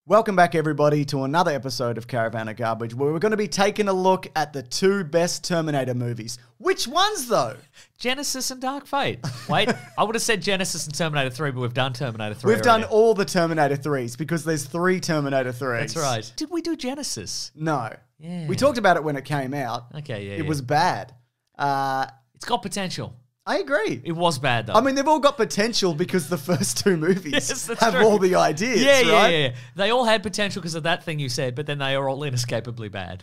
Welcome back, everybody, to another episode of Caravan of Garbage, where we're going to be taking a look at the two best Terminator movies. Which ones, though? Genesis and Dark Fate. Wait, I would have said Genesis and Terminator 3, but we've done Terminator 3 We've done all the Terminator 3s, because there's 3 Terminator 3s. That's right. Did we do Genesis? No. Yeah. We talked about it when it came out. Okay, yeah. It was bad. It's got potential. I agree. It was bad, though. I mean, they've all got potential because the first two movies Yes, that's have true. all the ideas, yeah, right? yeah. They all had potential because of that thing you said, but then they are all inescapably bad.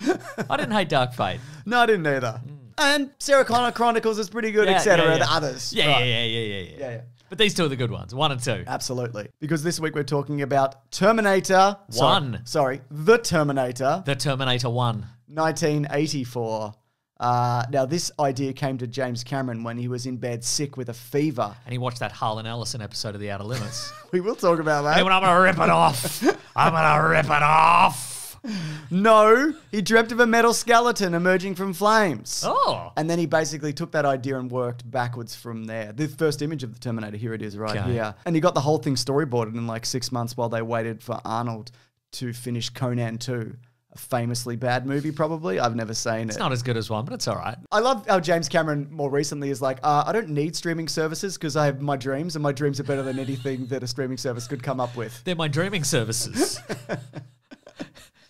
I didn't hate Dark Fate. No, I didn't either. And Sarah Connor Chronicles is pretty good, etc. The others. Yeah, right. yeah. But these two are the good ones, 1 and 2. Absolutely. Because this week we're talking about Terminator. The Terminator. The Terminator 1. 1984. Now, this idea came to James Cameron when he was in bed sick with a fever. And he watched that Harlan Ellison episode of The Outer Limits. We will talk about that. Hey, when I'm going to rip it off. I'm going to rip it off. No, he dreamt of a metal skeleton emerging from flames. Oh. And then he basically took that idea and worked backwards from there. The first image of the Terminator, here it is right here. And he got the whole thing storyboarded in like 6 months while they waited for Arnold to finish Conan 2. A famously bad movie, probably. I've never seen it. It's not as good as 1, but it's all right. I love how James Cameron more recently is like, I don't need streaming services because I have my dreams, and my dreams are better than anything that a streaming service could come up with. They're my dreaming services.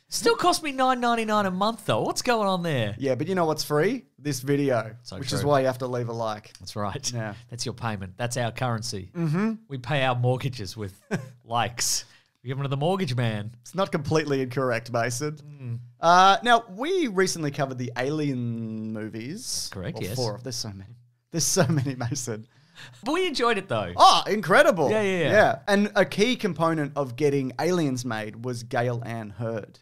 Still cost me $9.99 a month, though. What's going on there? Yeah, but you know what's free? This video, which is why you have to leave a like. That's right. Yeah. That's your payment. That's our currency. Mm-hmm. We pay our mortgages with likes. We give them to the mortgage man. It's not completely incorrect, Mason. Now, we recently covered the Alien movies. Correct, Or yes. 4 of. There's so many. There's so many, Mason. But we enjoyed it, though. Oh, incredible. Yeah. And a key component of getting Aliens made was Gail Ann Hurd,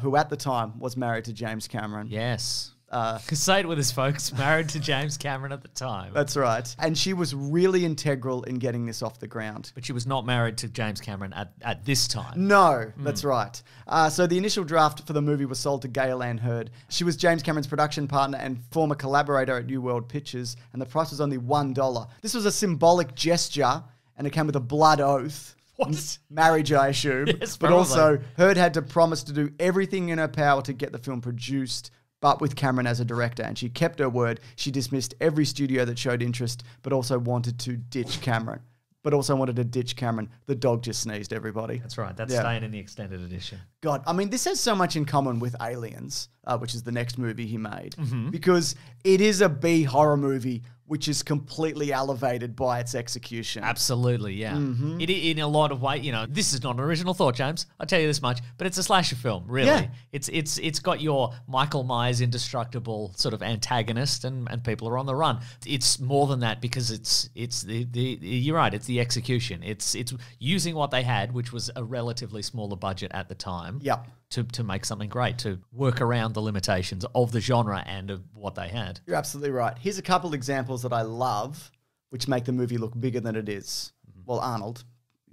who at the time was married to James Cameron. Yes. Say it with us, folks. Married to James Cameron at the time. That's right. And she was really integral in getting this off the ground. But she was not married to James Cameron at this time. No, that's right. So the initial draft for the movie was sold to Gail Ann Hurd. She was James Cameron's production partner and former collaborator at New World Pictures, and the price was only $1. This was a symbolic gesture, and it came with a blood oath. What? Marriage, I assume. Yes, but probably. also, Hurd had to promise to do everything in her power to get the film produced, but with Cameron as a director, and she kept her word. She dismissed every studio that showed interest, but also wanted to ditch Cameron. The dog just sneezed, everybody. That's right. That's staying in the extended edition. God, I mean, this has so much in common with Aliens, which is the next movie he made, because it is a B horror movie which is completely elevated by its execution. Absolutely, yeah. It, in a lot of ways, this is not an original thought, James. I'll tell you this much, but it's a slasher film, really. Yeah. It's got your Michael Myers indestructible sort of antagonist, and people are on the run. It's more than that because it's you're right. It's the execution. It's using what they had, which was a relatively smaller budget at the time. Yep. To make something great, to work around the limitations of the genre and of what they had. You're absolutely right. Here's a couple examples that I love, which make the movie look bigger than it is. Well, Arnold.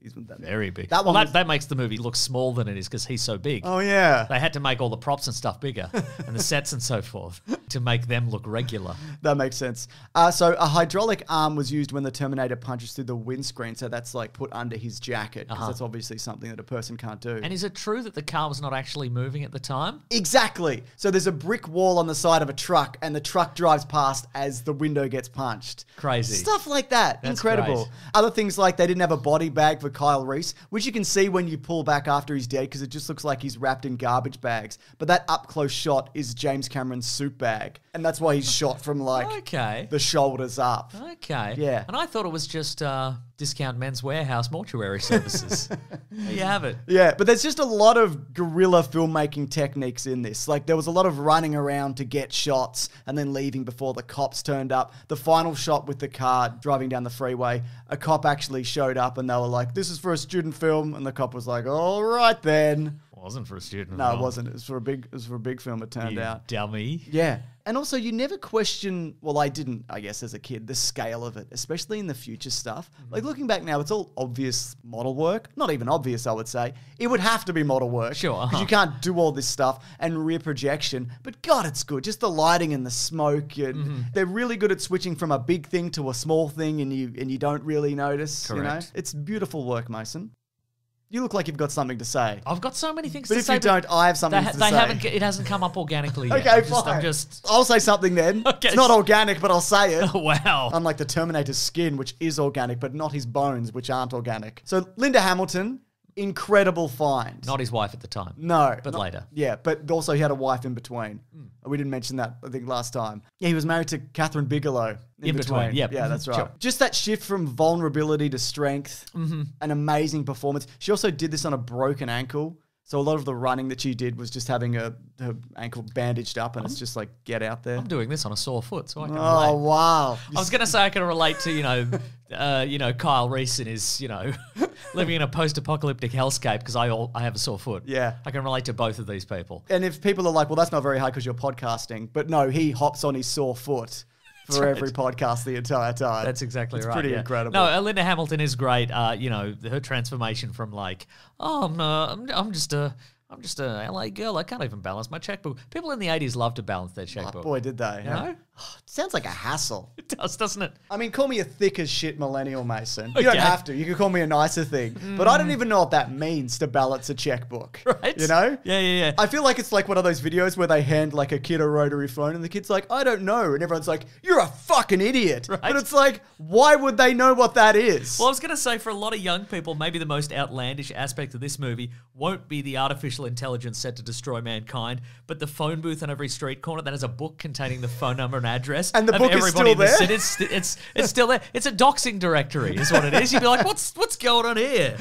He's very big. That one that makes the movie look small than it is because he's so big. Oh, yeah. They had to make all the props and stuff bigger and the sets and so forth to make them look regular. That makes sense. So a hydraulic arm was used when the Terminator punches through the windscreen. So that's like put under his jacket because that's obviously something that a person can't do. And is it true that the car was not actually moving at the time? Exactly. So there's a brick wall on the side of a truck and the truck drives past as the window gets punched. Crazy. Stuff like that. That's incredible. great. Other things like they didn't have a body bag for Kyle Reese, which you can see when you pull back after he's dead because it just looks like he's wrapped in garbage bags. But that up-close shot is James Cameron's suit bag. And that's why he's shot from like the shoulders up. Okay. Yeah. And I thought it was just Discount Men's Warehouse mortuary services. There you have it. Yeah, but there's just a lot of guerrilla filmmaking techniques in this. Like, there was a lot of running around to get shots and then leaving before the cops turned up. The final shot with the car driving down the freeway, a cop actually showed up and they were like, "This is for a student film." And the cop was like, "All right then." It wasn't for a student. No, it wasn't. It was for a big film, it turned out. Dummy. Yeah. And also, you never question, well, I didn't, I guess, as a kid, the scale of it, especially in the future stuff. Like, looking back now, it's all obvious model work. Not even obvious, I would say. It would have to be model work. Sure. Because you can't do all this stuff and rear projection. But God, it's good. Just the lighting and the smoke. And they're really good at switching from a big thing to a small thing and you don't really notice. Correct. You know? It's beautiful work, Mason. You look like you've got something to say. I've got so many things But to if say. you don't, I have something to say. It hasn't come up organically yet. Okay, fine. I'm just. I'll say something then. Okay. It's not organic, but I'll say it. Wow. Unlike the Terminator's skin, which is organic, but not his bones, which aren't organic. So Linda Hamilton, incredible find. Not his wife at the time. No. But later. Yeah, but also he had a wife in between. We didn't mention that, I think, last time. Yeah, he was married to Catherine Bigelow in between. Yep. Yeah, that's right. Sure. Just that shift from vulnerability to strength, an amazing performance. She also did this on a broken ankle. So a lot of the running that she did was just having her ankle bandaged up, and it's just like, get out there. I'm doing this on a sore foot, so I can relate. Oh, wow. I was going to say I can relate to, Kyle Reese and his, living in a post-apocalyptic hellscape because I have a sore foot. Yeah. I can relate to both of these people. And if people are like, well, that's not very hard because you're podcasting. But no, he hops on his sore foot for every podcast the entire time. That's exactly right. It's pretty yeah. incredible. No, Linda Hamilton is great. Her transformation from like, I'm just a LA girl. I can't even balance my checkbook. People in the 80s love to balance their checkbook. Boy, did they. You know? Sounds like a hassle. It does, doesn't it? I mean, call me a thick as shit millennial, Mason. You don't Okay. have to. You can call me a nicer thing. But I don't even know what that means to balance a checkbook. Right? You know? Yeah. I feel like it's like one of those videos where they hand like a kid a rotary phone and the kid's like, I don't know. And everyone's like, you're a fucking idiot. Right. But it's like, why would they know what that is? Well, I was going to say, for a lot of young people, maybe the most outlandish aspect of this movie won't be the artificial intelligence set to destroy mankind, but the phone booth on every street corner that has a book containing the phone number and address And the of book is everybody still in the there? city. It's still there. It's a doxing directory is what it is. You'd be like, what's going on here?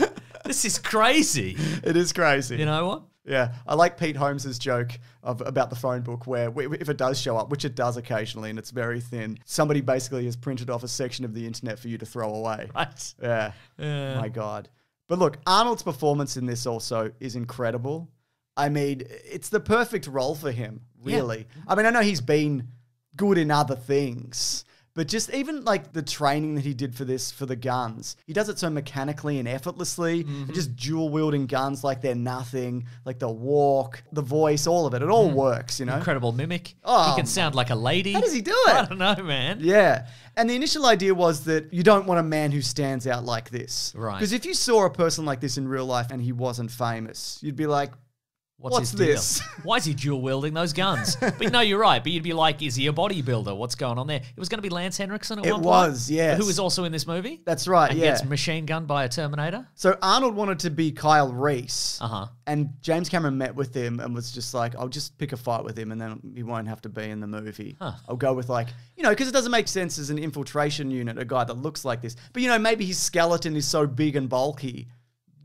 This is crazy. It is crazy. You know what? Yeah, I like Pete Holmes's joke about the phone book where if it does show up, which it does occasionally and it's very thin, somebody basically has printed off a section of the internet for you to throw away. Right. Yeah. My God. But look, Arnold's performance in this also is incredible. I mean, it's the perfect role for him, really. Yeah. I mean, I know he's been good in other things, but just even like the training that he did for this, for the guns, he does it so mechanically and effortlessly, and just dual wielding guns like they're nothing, like the walk, the voice, all of it. It all works, you know? Incredible mimic. Oh, he can sound like a lady. How does he do it? I don't know, man. Yeah. And the initial idea was that you don't want a man who stands out like this. Right. Because if you saw a person like this in real life and he wasn't famous, you'd be like, What's his deal? this? Why is he dual wielding those guns? But no, you're right. But you'd be like, is he a bodybuilder? What's going on there? It was going to be Lance Henriksen at one point. It was, yes. Who was also in this movie. That's right, and yeah. gets machine gunned by a Terminator. So Arnold wanted to be Kyle Reese. Uh-huh. And James Cameron met with him and was just like, I'll just pick a fight with him and then he won't have to be in the movie. Huh. I'll go with like, because it doesn't make sense as an infiltration unit, a guy that looks like this. But, maybe his skeleton is so big and bulky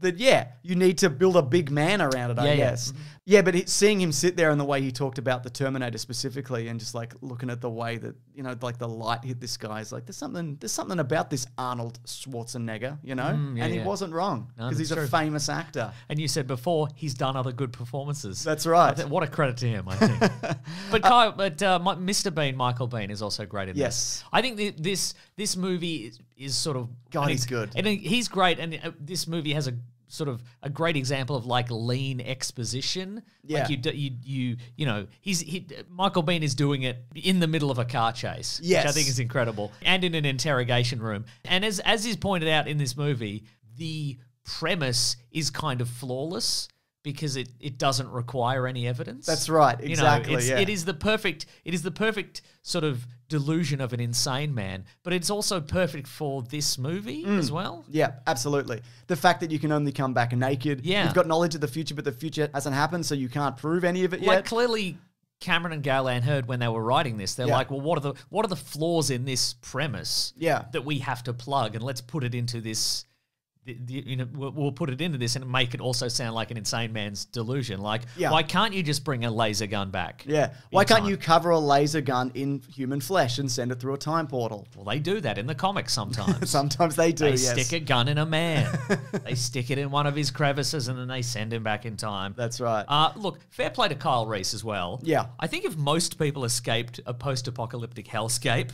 that, you need to build a big man around it, I guess. Yeah, but seeing him sit there and the way he talked about the Terminator specifically and just like looking at the way that, like the light hit this guy is like, there's something about this Arnold Schwarzenegger, and he wasn't wrong because he's a famous actor. And you said before, he's done other good performances. That's right. What a credit to him, I think. But Mr. Bean, Michael Bean, is also great in this. Yes. I think this movie is sort of... God, he's good. And he's great, and this movie has a sort of a great example of like lean exposition. Yeah. Like Michael Bean is doing it in the middle of a car chase, yes. which I think is incredible, and in an interrogation room. And as is pointed out in this movie, the premise is kind of flawless because it doesn't require any evidence. That's right, exactly. It is the perfect sort of delusion of an insane man, but it's also perfect for this movie as well. Yeah, absolutely. The fact that you can only come back naked. Yeah. You've got knowledge of the future, but the future hasn't happened, so you can't prove any of it Like yet. clearly Cameron and Galen heard when they were writing this. They're like, well, what are the flaws in this premise that we have to plug, and let's put it into this. We'll put it into this and make it also sound like an insane man's delusion. Like, why can't you just bring a laser gun back? Yeah. Why can't you cover a laser gun in human flesh and send it through a time portal? Well, they do that in the comics sometimes. Sometimes they do, They stick a gun in a man. They stick it in one of his crevices and then they send him back in time. That's right. Look, fair play to Kyle Reese as well. Yeah. I think if most people escaped a post-apocalyptic hellscape,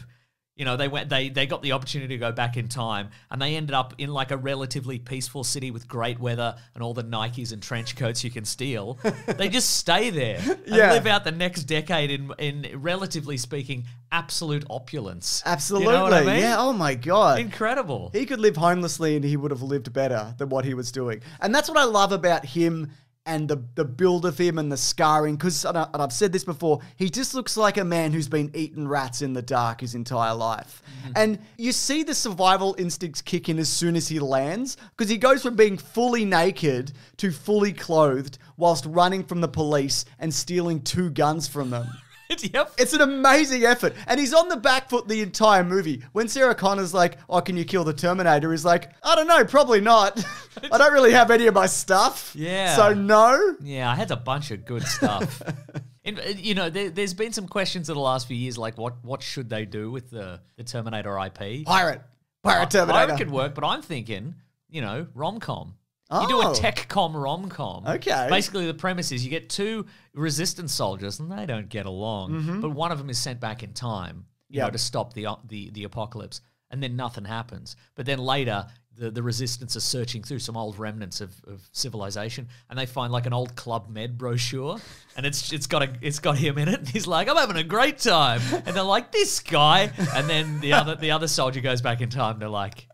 They got the opportunity to go back in time, and they ended up in like a relatively peaceful city with great weather and all the Nikes and trench coats you can steal. They just stay there and live out the next decade in relatively speaking, absolute opulence. Absolutely. You know what I mean? Yeah, oh my God. Incredible. He could live homelessly and he would have lived better than what he was doing. And that's what I love about him and the build of him and the scarring. Because, and I've said this before, he just looks like a man who's been eating rats in the dark his entire life. Mm-hmm. And you see the survival instincts kick in as soon as he lands, because he goes from being fully naked to fully clothed whilst running from the police and stealing 2 guns from them. Yep. It's an amazing effort. And he's on the back foot the entire movie. When Sarah Connor's like, oh, can you kill the Terminator? He's like, I don't know, probably not. I don't really have any of my stuff. Yeah. So no. Yeah, I had a bunch of good stuff. And, there's been some questions in the last few years, like what should they do with the Terminator IP? Pirate Terminator. Pirate could work, but I'm thinking, rom-com. You do a tech-com rom-com. Okay. Basically, the premise is you get 2 resistance soldiers, and they don't get along. Mm-hmm. But one of them is sent back in time, to stop the apocalypse, and then nothing happens. But then later, the resistance is searching through some old remnants of civilization, and they find like an old Club Med brochure, and it's got him in it. And he's like, I'm having a great time, and they're like, this guy, and then the other soldier goes back in time. They're like,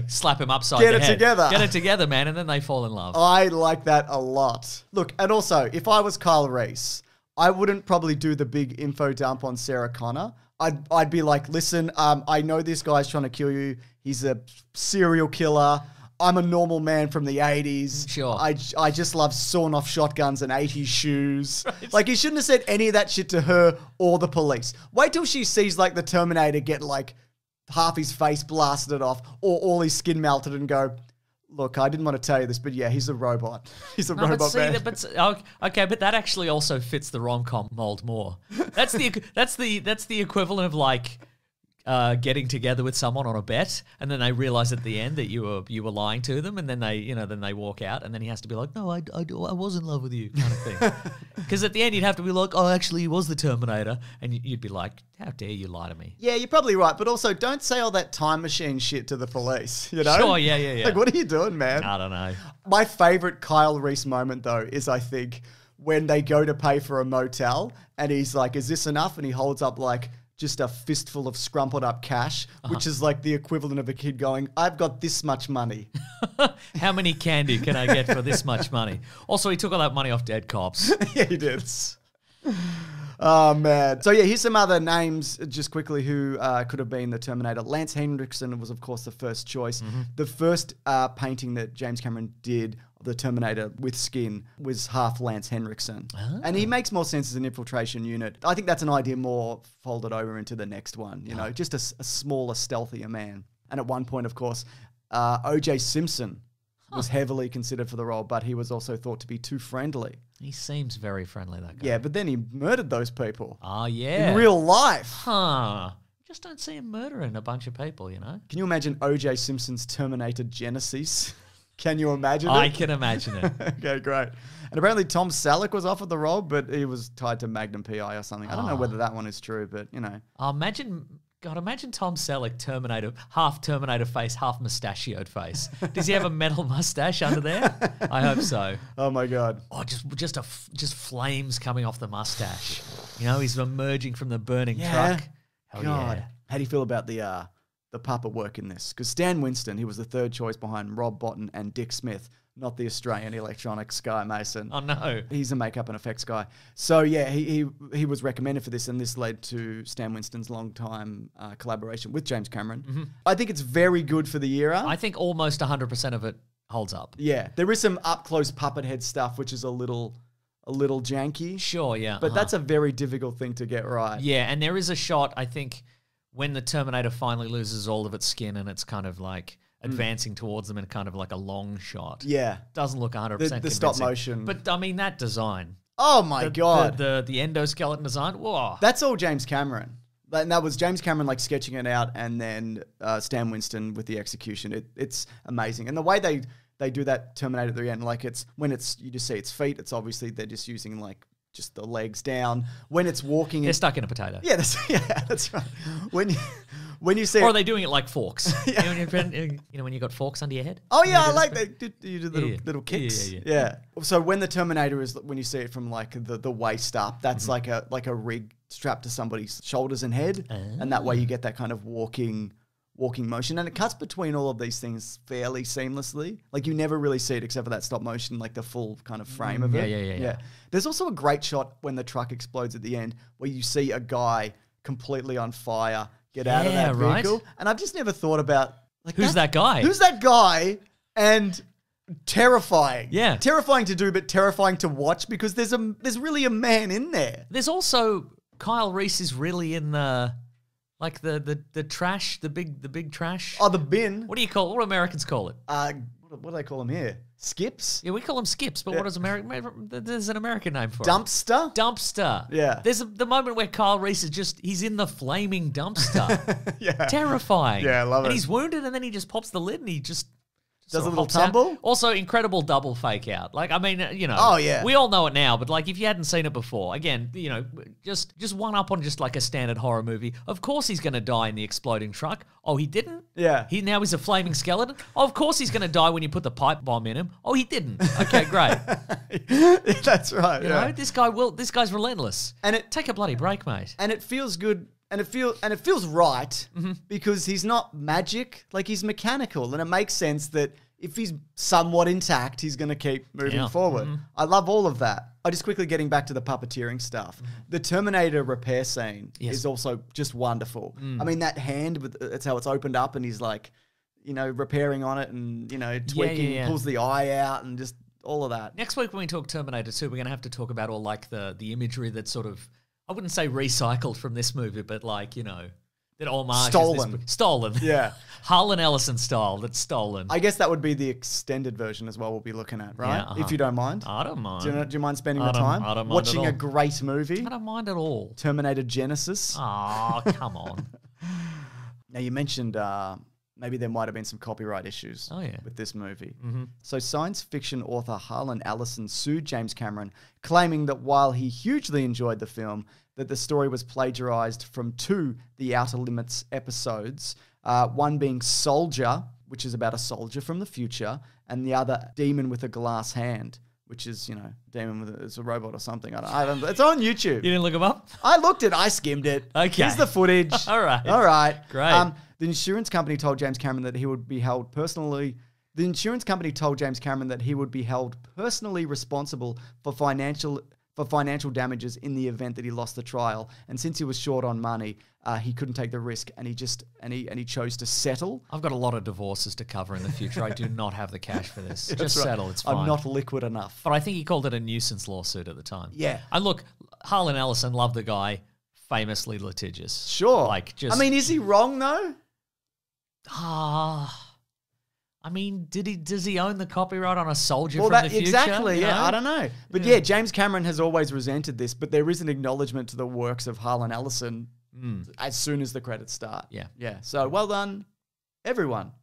slap him upside the head. Get it together, man. And then they fall in love. I like that a lot. Look, and also, if I was Kyle Reese, I wouldn't probably do the big info dump on Sarah Connor. I'd be like, listen, I know this guy's trying to kill you. He's a serial killer. I'm a normal man from the 80s. Sure. I just love sawing off shotguns and 80s shoes. Right. Like, he shouldn't have said any of that shit to her or the police. Wait till she sees, like, the Terminator get, like, half his face blasted off or all his skin melted and go, look, I didn't want to tell you this, but yeah, he's a robot. He's a robot man. Okay, but that actually also fits the rom-com mold more. That's the equivalent of like getting together with someone on a bet, and then they realize at the end that you were lying to them, and then they walk out, and then he has to be like, no, I was in love with you, kind of thing. Because at the end you'd have to be like, oh, actually he was the Terminator, and you'd be like, how dare you lie to me? Yeah, you're probably right, but also don't say all that time machine shit to the police. Sure, yeah. Like, what are you doing, man? I don't know. My favorite Kyle Reese moment though is, I think, when they go to pay for a motel, and he's like, is this enough? And he holds up like just a fistful of scrumpled up cash, which is like the equivalent of a kid going, I've got this much money. How many candy can I get for this much money? Also, he took all that money off dead cops. Yeah, he did. Oh, man. So, yeah, here's some other names just quickly who could have been the Terminator. Lance Henriksen was, of course, the first choice. Mm-hmm. The first painting that James Cameron did of the Terminator with skin was half Lance Henriksen. Oh. And he makes more sense as an infiltration unit. I think that's an idea more folded over into the next one, just a smaller, stealthier man. And at one point, of course, O.J. Simpson was heavily considered for the role, but he was also thought to be too friendly. He seems very friendly, that guy. Yeah, but then he murdered those people. Oh, yeah. In real life. Huh. Just don't see him murdering a bunch of people, Can you imagine O.J. Simpson's Terminator Genesis? Can you imagine it? I can imagine it. Okay, great. And apparently Tom Selleck was offered the role, but he was tied to Magnum P.I. or something. I don't know whether that one is true, but, Imagine Tom Selleck, Terminator, half Terminator face, half mustachioed face. Does he have a metal mustache under there? I hope so. Oh my God. Oh, just flames coming off the mustache. He's emerging from the burning truck. Hell God. Yeah. How do you feel about the puppet work in this? Because Stan Winston, he was the third choice behind Rob Botton and Dick Smith, not the Australian electronics guy, Mason. Oh, no. He's a makeup and effects guy. So, yeah, he was recommended for this, and this led to Stan Winston's long-time collaboration with James Cameron. Mm-hmm. I think it's very good for the era. I think almost 100% of it holds up. Yeah. There is some up-close puppet head stuff, which is a little janky. Sure, yeah. But that's a very difficult thing to get right. Yeah, and there is a shot, I think, when the Terminator finally loses all of its skin and it's kind of like advancing towards them in kind of like a long shot. Yeah. Doesn't look 100% convincing. The stop motion. But, I mean, that design. Oh, my God. The endoskeleton design. Whoa. That's all James Cameron. And that was James Cameron like sketching it out, and then Stan Winston with the execution. It's amazing. And the way they do that Terminator at the end, like you just see its feet, it's obviously they're just using like just the legs down. When it's walking, they're stuck in a potato. Yeah, that's right. when you see Or it, are they doing it like forks? You know, when you got forks under your head? oh yeah, I You like do that. You do little, Yeah. little kicks. Yeah. So when the Terminator is, when you see it from like the waist up, that's like a rig strapped to somebody's shoulders and head, and that way you get that kind of walking motion, and it cuts between all of these things fairly seamlessly. Like you never really see it except for that stop motion, like the full kind of frame of it. Yeah. There's also a great shot when the truck explodes at the end where you see a guy completely on fire get out of that vehicle. Right. And I've just never thought about like Who's that guy? Who's that guy? And terrifying. Yeah. Terrifying to do, but terrifying to watch because there's really a man in there. There's also Kyle Reese is really in the like the trash, the big trash. Oh, the bin. What do you call? What do Americans call it? What do they call them here? Skips? Yeah, we call them skips, but what does American? There's an American name for it. Dumpster? Dumpster. Yeah. There's the moment where Kyle Reese is he's in the flaming dumpster. Yeah. Terrifying. Yeah, I love it. And he's wounded, and then he just pops the lid, and he just Does a sort of little hops out. tumble? Also, incredible double fake out. Like, I mean, you know. Oh, yeah. We all know it now, but like, if you hadn't seen it before, again, you know, just one up on just like a standard horror movie. Of course he's going to die in the exploding truck. Oh, he didn't? Yeah. Now he's a flaming skeleton? Oh, of course he's going to die when you put the pipe bomb in him. Oh, he didn't. Okay, great. That's right. You know, this guy's relentless. And Take a bloody break, mate. And it feels good. And it feels right because he's not magic, like he's mechanical, and it makes sense that if he's somewhat intact, he's going to keep moving forward. I love all of that. Just quickly getting back to the puppeteering stuff. The Terminator repair scene is also just wonderful. I mean, that hand, that's how it's opened up, and he's like, you know, repairing on it and, you know, tweaking, pulls the eye out and just all of that. Next week when we talk Terminator 2, we're going to have to talk about all like the imagery that's sort of, I wouldn't say recycled from this movie, but like, you know, that homage. Stolen. Yeah. Harlan Ellison style, that's stolen. I guess that would be the extended version as well we'll be looking at, right? Yeah, If you don't mind. I don't mind. Do you mind spending the time I don't mind watching at a all. great movie? I don't mind at all. Terminator Genesis. Oh, come on. Now, you mentioned maybe there might have been some copyright issues with this movie. So science fiction author Harlan Ellison sued James Cameron, claiming that while he hugely enjoyed the film, that the story was plagiarized from two The Outer Limits episodes, one being Soldier, which is about a soldier from the future, and the other Demon with a Glass Hand, which is, you know, demon with it's a robot or something. I don't. It's on YouTube. You didn't look him up? I looked it. I skimmed it. Okay. Here's the footage. All right. Great. The insurance company told James Cameron that he would be held personally. The insurance company told James Cameron that he would be held personally responsible for financial damages in the event that he lost the trial. And since he was short on money, he couldn't take the risk, and he chose to settle. I've got a lot of divorces to cover in the future. I do not have the cash for this. Just settle. It's fine. I'm not liquid enough. But I think he called it a nuisance lawsuit at the time. Yeah. And look, Harlan Ellison, loved the guy, famously litigious. Sure. Like, just. I mean, is he wrong though? I mean, does he own the copyright on a soldier from the future? Exactly, You yeah. know? I don't know. But yeah, James Cameron has always resented this, but there is an acknowledgement to the works of Harlan Ellison as soon as the credits start. Yeah. Yeah. So well done, everyone.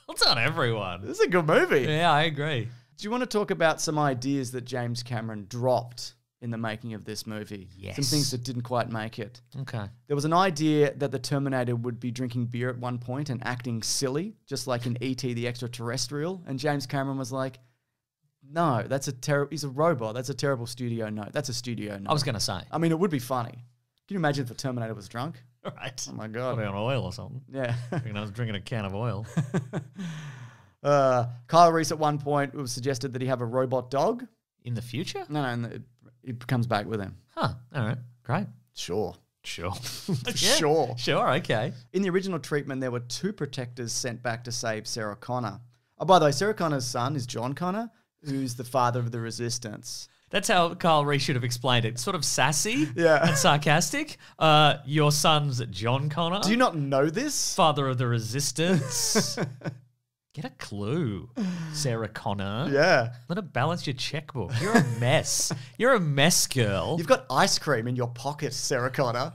Well done, everyone. This is a good movie. Yeah, I agree. Do you want to talk about some ideas that James Cameron dropped in the making of this movie? Yes. Some things that didn't quite make it. Okay. There was an idea that the Terminator would be drinking beer at one point and acting silly, just like in E.T. the Extraterrestrial. And James Cameron was like, no, he's a robot. That's a terrible studio note. That's a studio note. I was going to say. I mean, it would be funny. Can you imagine if the Terminator was drunk? Right. Oh my God. Probably on oil or something. Yeah. I was drinking a can of oil. Kyle Reese at one point, it was suggested that he have a robot dog. In the future? No, it comes back with him. Huh. All right. Great. Sure. Sure. Sure. Sure. Okay. In the original treatment, there were two protectors sent back to save Sarah Connor. Oh, by the way, Sarah Connor's son is John Connor, who's the father of the Resistance. That's how Kyle Reese should have explained it. Sort of sassy Yeah. and sarcastic. Your son's John Connor. Do you not know this? Father of the Resistance. Get a clue, Sarah Connor. Yeah. Let it balance your checkbook. You're a mess. You're a mess, girl. You've got ice cream in your pocket, Sarah Connor.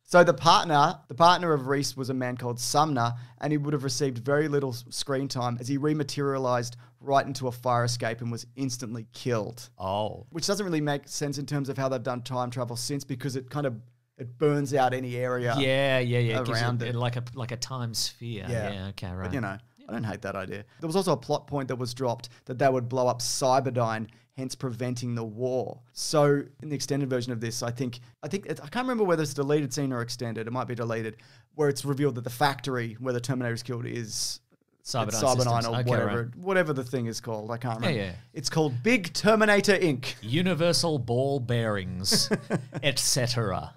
So the partner of Reese was a man called Sumner, and he would have received very little screen time as he rematerialized right into a fire escape and was instantly killed. Oh. Which doesn't really make sense in terms of how they've done time travel since, because it kind of It burns out any area. Yeah. It gives around it it. like a time sphere. Yeah. Okay. Right. But, you know, I don't hate that idea. There was also a plot point that was dropped that they would blow up Cyberdyne, hence preventing the war. So in the extended version of this, I can't remember whether it's deleted scene or extended. It might be deleted, where it's revealed that the factory where the Terminator is killed is Cyberdyne or whatever the thing is called. I can't remember. Yeah. It's called Big Terminator Inc. Universal ball bearings, etc.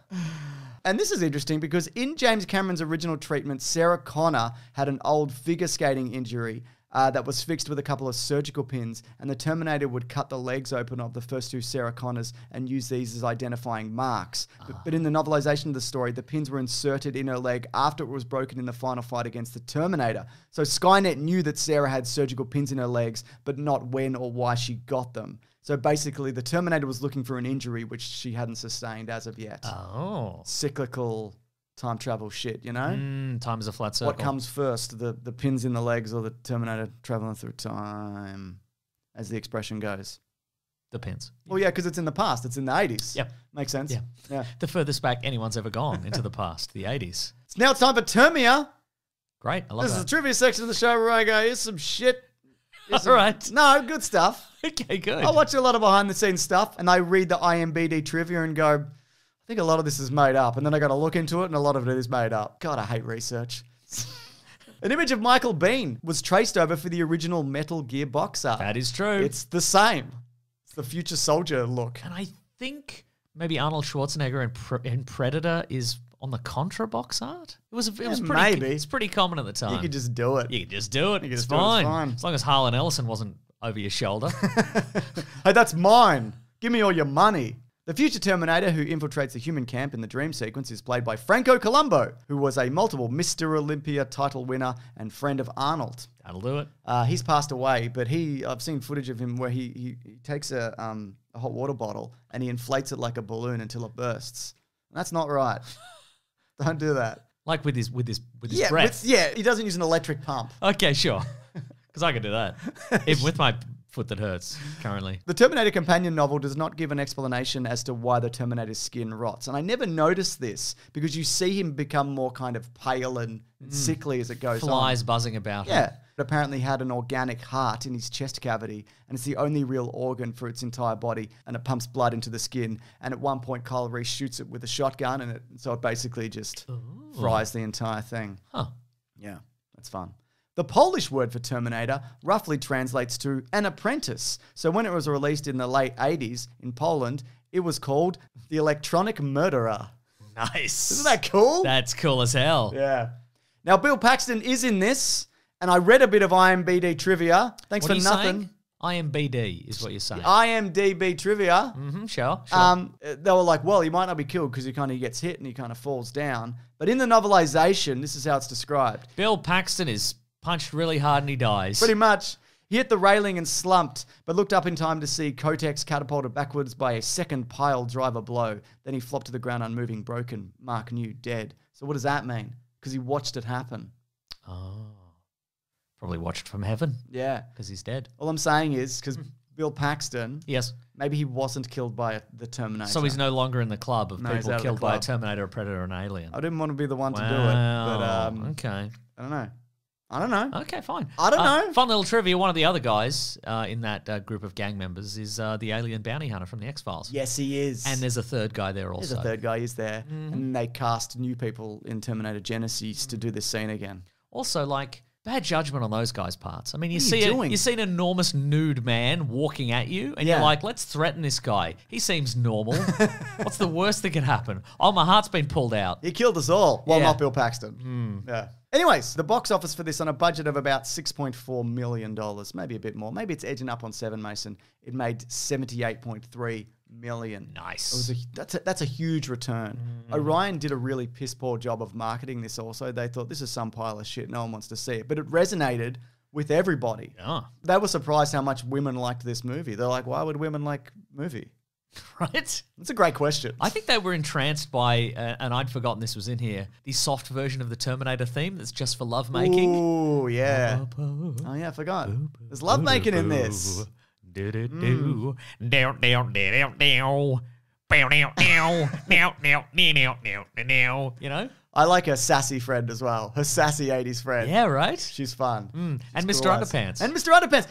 And this is interesting because in James Cameron's original treatment, Sarah Connor had an old figure skating injury that was fixed with a couple of surgical pins, and the Terminator would cut the legs open of the first two Sarah Connors and use these as identifying marks. But in the novelization of the story, the pins were inserted in her leg after it was broken in the final fight against the Terminator. So Skynet knew that Sarah had surgical pins in her legs, but not when or why she got them. So basically, the Terminator was looking for an injury which she hadn't sustained as of yet. Oh. Cyclical time travel shit, you know? Time is a flat circle. What comes first, the pins in the legs or the Terminator traveling through time, as the expression goes? The pins. Well, yeah, because it's in the past. It's in the 80s. Yep. Makes sense. Yeah. The furthest back anyone's ever gone into the past, the 80s. Now it's time for Termia. Great. I love This that. is the trivia section of the show where I go, here's some shit. All right. No, good stuff. Okay, good. I watch a lot of behind-the-scenes stuff, and I read the IMBD trivia and go, I think a lot of this is made up. And then I got to look into it, and a lot of it is made up. God, I hate research. An image of Michael Biehn was traced over for the original Metal Gear box art. That is true. It's the same. It's the future soldier look. And I think maybe Arnold Schwarzenegger in Predator is on the Contra box art. It was pretty. Maybe. It's pretty common at the time. You could just do it. You could just do it. You could It's just do it, it's fine. fine. As long as Harlan Ellison wasn't over your shoulder. Hey, that's mine. Give me all your money. The future Terminator who infiltrates the human camp in the dream sequence is played by Franco Columbo, who was a multiple Mr. Olympia title winner and friend of Arnold. That'll do it. He's passed away, but I've seen footage of him where he takes a hot water bottle and he inflates it like a balloon until it bursts. That's not right. Don't do that. Like with his breath. He doesn't use an electric pump. Okay, sure. Because I can do that. Even with my foot that hurts currently. The Terminator companion novel does not give an explanation as to why the Terminator's skin rots. And I never noticed this because you see him become more kind of pale and sickly as it goes on. Flies buzzing about him. Yeah. It apparently had an organic heart in his chest cavity, and it's the only real organ for its entire body, and it pumps blood into the skin. And at one point, Kyle Reese shoots it with a shotgun, and so it basically just fries the entire thing. Huh. Yeah, that's fun. The Polish word for Terminator roughly translates to an apprentice. So when it was released in the late 80s in Poland, it was called the Electronic Murderer. Nice. Isn't that cool? That's cool as hell. Yeah. Now, Bill Paxton is in this, and I read a bit of IMBD trivia. Thanks What for are you nothing. saying? IMBD is what you're saying. IMDb trivia. Sure. They were like, well, he might not be killed because he kind of gets hit and he kind of falls down. But in the novelization, this is how it's described. Bill Paxton is punched really hard and he dies. Pretty much. He hit the railing and slumped, but looked up in time to see Kotex catapulted backwards by a second pile driver blow. Then he flopped to the ground unmoving, broken. Mark knew, dead. So what does that mean? Because he watched it happen. Oh. Probably watched from heaven. Yeah. Because he's dead. All I'm saying is, because Bill Paxton, Yes. maybe he wasn't killed by the Terminator. So he's no longer in the club of No, he's people out of the killed by a club. Terminator, a Predator, an alien. I didn't want to be the one to do it, Wow. but Okay. I don't know. I don't know. Okay, fine. I don't know. Fun little trivia. One of the other guys in that group of gang members is the alien bounty hunter from the X-Files. Yes, he is. And there's a third guy there also. There's a third guy is there. And they cast new people in Terminator Genesis to do this scene again. Also, like, bad judgment on those guys' parts. I mean, you What are you doing? you see an enormous nude man walking at you, and Yeah. you're like, let's threaten this guy. He seems normal. What's the worst that could happen? Oh, my heart's been pulled out. He killed us all. Well, Yeah. not Bill Paxton. Yeah. Anyways, the box office for this on a budget of about $6.4 million, maybe a bit more. Maybe it's edging up on 7, Mason. It made $78.3 million. Nice. That's a huge return. Orion did a really piss poor job of marketing this also. They thought this is some pile of shit. No one wants to see it. But it resonated with everybody. Yeah. They were surprised how much women liked this movie. They're like, why would women like movie? Right? That's a great question. I think they were entranced by, and I'd forgotten this was in here, the soft version of the Terminator theme that's just for lovemaking. Ooh, yeah. Oh, yeah, I forgot. There's lovemaking in this. Do-do-do. Down, down, down, down. You know? I like her sassy friend as well. Her sassy 80s friend. Yeah, right? She's fun. And Mr. cool eyes. Underpants. And Mr. Underpants.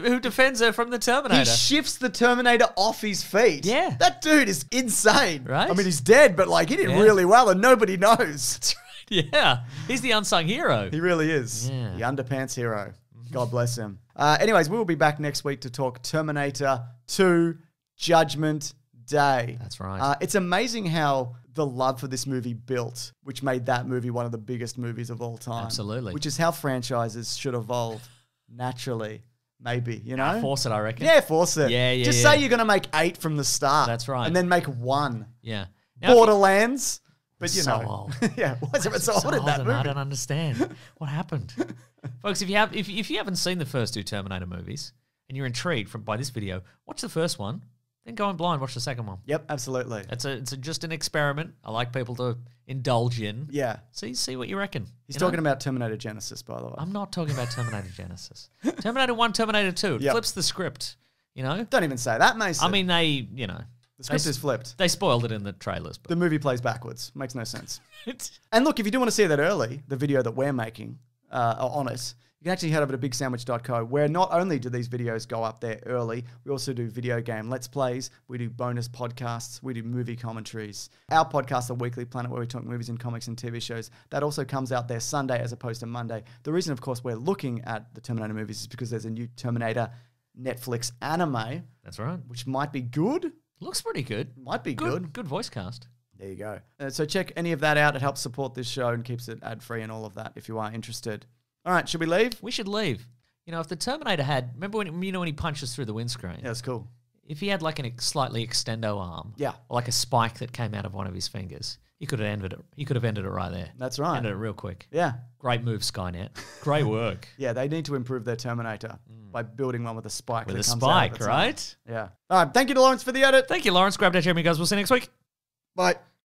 Who defends her from the Terminator. He shifts the Terminator off his feet. Yeah. That dude is insane. Right? I mean, he's dead, but like he did really well and nobody knows. Yeah. He's the unsung hero. He really is. Yeah. The underpants hero. God bless him. Anyways, we will be back next week to talk Terminator 2 Judgment Day. That's right. It's amazing how the love for this movie built, which made that movie one of the biggest movies of all time. Absolutely. Which is how franchises should evolve naturally, maybe, you know? Force it, I reckon. Yeah, force it. Yeah, yeah, Just yeah. say you're going to make 8 from the start. That's right. And then make 1. Yeah. Now, Borderlands. But you so know. old. Yeah, why is it so old in that I movie? don't understand. What happened? Folks, if you haven't seen the first 2 Terminator movies and you're intrigued by this video, watch the first one, then go in blind, watch the second one. Yep, absolutely. It's just an experiment. I like people to indulge in. Yeah. See what you reckon. He's You know? talking about Terminator Genesis, by the way. I'm not talking about Terminator Genesis. Terminator 1, Terminator 2. It Yep. flips the script, you know? Don't even say that, Mason. I mean, they, you know. the script is flipped. They spoiled it in the trailers. The movie plays backwards. Makes no sense. But And look, if you do want to see that early, the video that we're making on it, you can actually head over to bigsandwich.co, where not only do these videos go up there early, we also do video game Let's Plays, we do bonus podcasts, we do movie commentaries. Our podcast, The Weekly Planet, where we talk movies and comics and TV shows, that also comes out there Sunday as opposed to Monday. The reason, of course, we're looking at the Terminator movies is because there's a new Terminator Netflix anime, that's right. which might be good. Looks pretty good. Might be good. Good voice cast. There you go. So check any of that out. It helps support this show and keeps it ad-free and all of that if you are interested. All right, should we leave? We should leave. You know, if the Terminator had, remember when he punches through the windscreen? Yeah, that's cool. If he had like a slightly extendo arm, Yeah. or like a spike that came out of one of his fingers, he could have ended it. He could have ended it right there. That's right. Ended it real quick. Yeah. Great move, Skynet. Great work. Yeah, they need to improve their Terminator by building one with a spike. With a that comes out of spike, its arm. right? Yeah. All right. Thank you to Lawrence for the edit. Thank you, Lawrence. Grab that, Jeremy, guys. We'll see you next week. Bye.